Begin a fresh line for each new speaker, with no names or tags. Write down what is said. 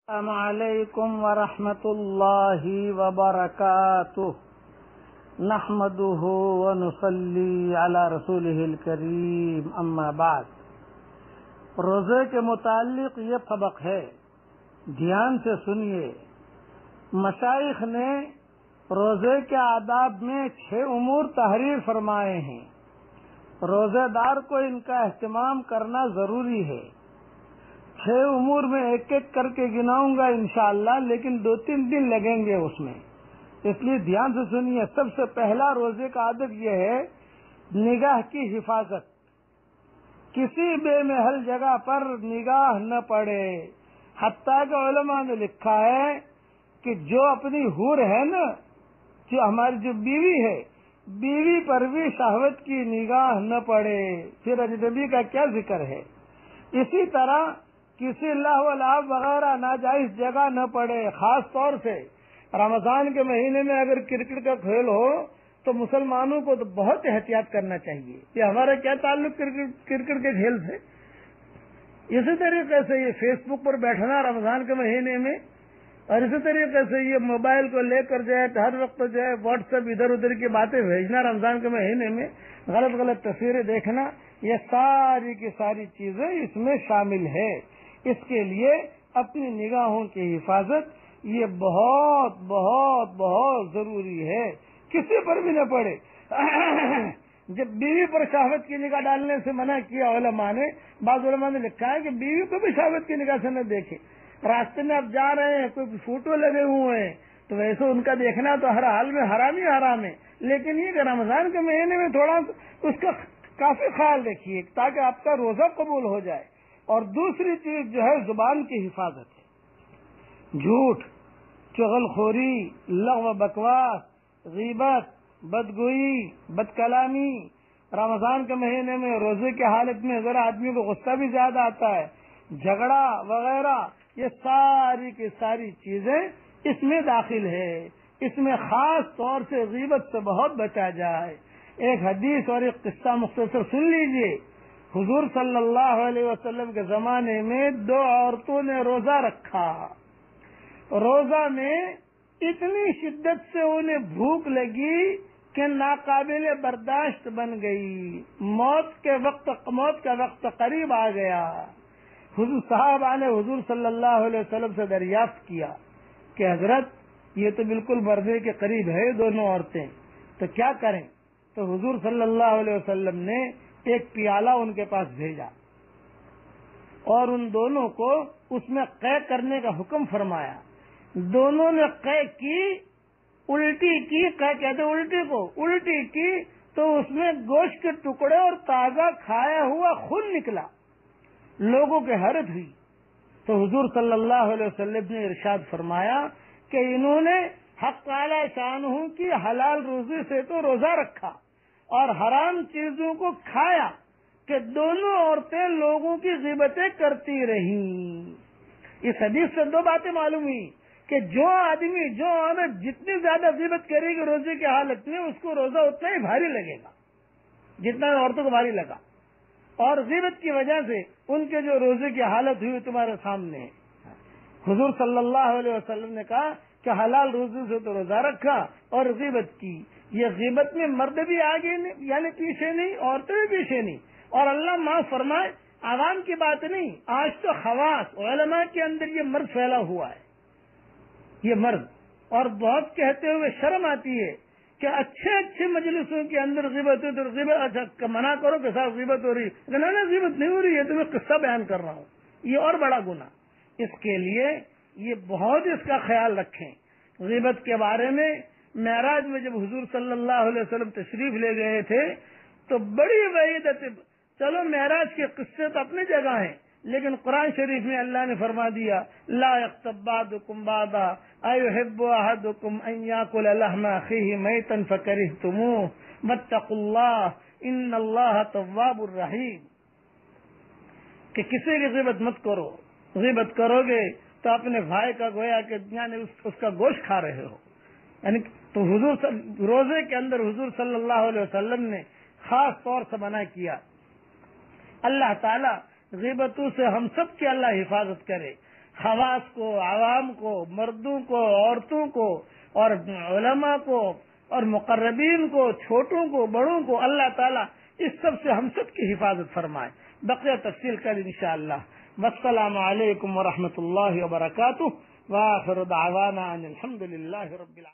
السلام علیکم ورحمۃ اللہ وبرکاتہ نحمده ونصلی علی رسولہ الکریم اما بعد۔ روزے کے متعلق یہ سبق ہے، دھیان سے سنیے۔ مشائخ نے روزے کے آداب میں 6 امور تحریر فرمائے ہیں۔ روزے دار کو ان کا اہتمام کرنا ضروری ہے۔ 6 امور میں ایک ایک کر کے گناؤں گا انشاءاللہ، لیکن 2-3 دن لگیں گے اس میں، اس لیے دھیان سے سنیے۔ سب سے پہلا روزے کا ادب یہ ہے نگاہ کی حفاظت۔ کسی بے محل جگہ پر نگاہ نہ پڑے، حتیٰ کہ علماء نے لکھا ہے کہ جو اپنی حور ہے نا، جو ہماری جو بیوی ہے، بیوی پر بھی شہوت کی نگاہ نہ پڑے، پھر اجنبی کا کیا ذکر ہے۔ اسی طرح کسی لہو و لعب وغیرہ ناجائز جگہ نہ پڑے۔ خاص طور سے رمضان کے مہینے میں اگر کرکٹ کا کھیل ہو تو مسلمانوں کو تو بہت احتیاط کرنا چاہیے۔ یہ ہمارا کیا تعلق کرکٹ کے کھیل سے؟ اسی طریقے سے یہ فیس بک پر بیٹھنا رمضان کے مہینے میں، اور اسی طریقے سے یہ موبائل کو لے کر جو ہے ہر وقت جو ہے واٹس ایپ ادھر ادھر کی باتیں بھیجنا رمضان کے مہینے میں، غلط غلط تصویریں دیکھنا، یہ ساری کی ساری چیزیں اس میں شامل ہے۔ اس کے لیے اپنی نگاہوں کی حفاظت یہ بہت بہت بہت ضروری ہے، کسی پر بھی نہ پڑے۔ جب بیوی پر شہوت کی نگاہ ڈالنے سے منع کیا علماء نے، بعض علماء نے لکھا ہے کہ بیوی کو بھی شہوت کی نگاہ سے نہ دیکھے۔ راستے میں آپ جا رہے ہیں، کوئی فوٹو لگے ہوئے ہیں تو ویسے ان کا دیکھنا تو ہر حال میں حرام ہی حرام ہے، لیکن یہ کہ رمضان کے مہینے میں تھوڑا اس کا کافی خیال رکھیے تاکہ آپ کا روزہ قبول ہو جائے۔ اور دوسری چیز جو ہے زبان کی حفاظت ہے۔ جھوٹ، چغل خوری، لغو بکواس، غیبت، بدگوئی، بد کلامی۔ رمضان کے مہینے میں روزے کی حالت میں ذرا آدمی کو غصہ بھی زیادہ آتا ہے، جھگڑا وغیرہ، یہ ساری کی ساری چیزیں اس میں داخل ہے۔ اس میں خاص طور سے غیبت سے بہت بچا جائے۔ ایک حدیث اور ایک قصہ مختصر سن لیجئے۔ حضور صلی اللہ علیہ وسلم کے زمانے میں 2 عورتوں نے روزہ رکھا۔ روزہ میں اتنی شدت سے انہیں بھوک لگی کہ ناقابل برداشت بن گئی۔ موت کا وقت قریب آ گیا۔ حضور صحابہ نے حضور صلی اللہ علیہ وسلم سے دریافت کیا کہ حضرت یہ تو بالکل مردے کے قریب ہے دونوں عورتیں، تو کیا کریں؟ تو حضور صلی اللہ علیہ وسلم نے ایک پیالہ ان کے پاس بھیجا اور ان دونوں کو اس میں قے کرنے کا حکم فرمایا۔ دونوں نے قے کی، الٹی کی، قے کہتے الٹی کو، الٹی کی تو اس میں گوشت کے ٹکڑے اور تازہ کھایا ہوا خون نکلا۔ لوگوں کی حیرت ہوئی تو حضور صلی اللہ علیہ وسلم نے ارشاد فرمایا کہ انہوں نے حق تعالی شانہ کی حلال روزی سے تو روزہ رکھا اور حرام چیزوں کو کھایا کہ دونوں عورتیں لوگوں کی غیبتیں کرتی رہیں۔ اس حدیث سے 2 باتیں معلوم ہوئی کہ جو آدمی، جو عورت جتنی زیادہ غیبت کرے گی روزے کی حالت میں، اس کو روزہ اتنا ہی بھاری لگے گا جتنا عورتوں کو بھاری لگا، اور غیبت کی وجہ سے ان کے جو روزے کی حالت ہوئی تمہارے سامنے ہے۔ حضور صلی اللہ علیہ وسلم نے کہا کہ حلال روزے سے تو روزہ رکھا اور غیبت کی۔ یہ غیبت میں مرد بھی آگے نہیں، یعنی پیچھے نہیں، عورتیں بھی پیچھے نہیں۔ اور اللہ معاف فرمائے، عوام کی بات نہیں، آج تو خواص علماء کے اندر یہ مرض پھیلا ہوا ہے، یہ مرض، اور بہت کہتے ہوئے شرم آتی ہے کہ اچھے مجلسوں کے اندر غیبت ہے تو غیبت، اچھا منع کرو کہ صاحب غیبت ہو رہی ہے، نہ غیبت نہیں ہو رہی ہے، تو میں قصہ بیان کر رہا ہوں، یہ اور بڑا گناہ۔ اس کے لیے یہ بہت اس کا خیال رکھیں۔ غیبت کے بارے میں معراج میں جب حضور صلی اللہ علیہ وسلم تشریف لے گئے تھے تو بڑی وعید، چلو معراج کے قصے تو اپنی جگہ ہیں، لیکن قرآن شریف میں اللہ نے فرما دیا لا یغتب بعضکم بعضا ایحب احدکم ان یاکل لحم اخیہ میتا فکرہتموہ واتقوا اللہ ان اللہ تواب الرحیم، کہ کسی کی غیبت مت کرو، غیبت کرو گے تو اپنے بھائی کا گویا کہ یعنی اس کا گوشت کھا رہے ہو۔ یعنی تو روزے کے اندر حضور صلی اللہ علیہ وسلم نے خاص طور سے منع کیا۔ اللہ تعالی غیبتوں سے ہم سب کی اللہ حفاظت کرے۔ خواص کو، عوام کو، مردوں کو، عورتوں کو، اور علماء کو، اور مقربین کو، چھوٹوں کو، بڑوں کو اللہ تعالیٰ اس سب سے ہم سب کی حفاظت فرمائے. بقیہ تفصیل کل انشاءاللہ. والسلام علیکم ورحمۃ اللہ وبرکاتہ. وآخر دعوانا ان الحمد للہ رب العالمین.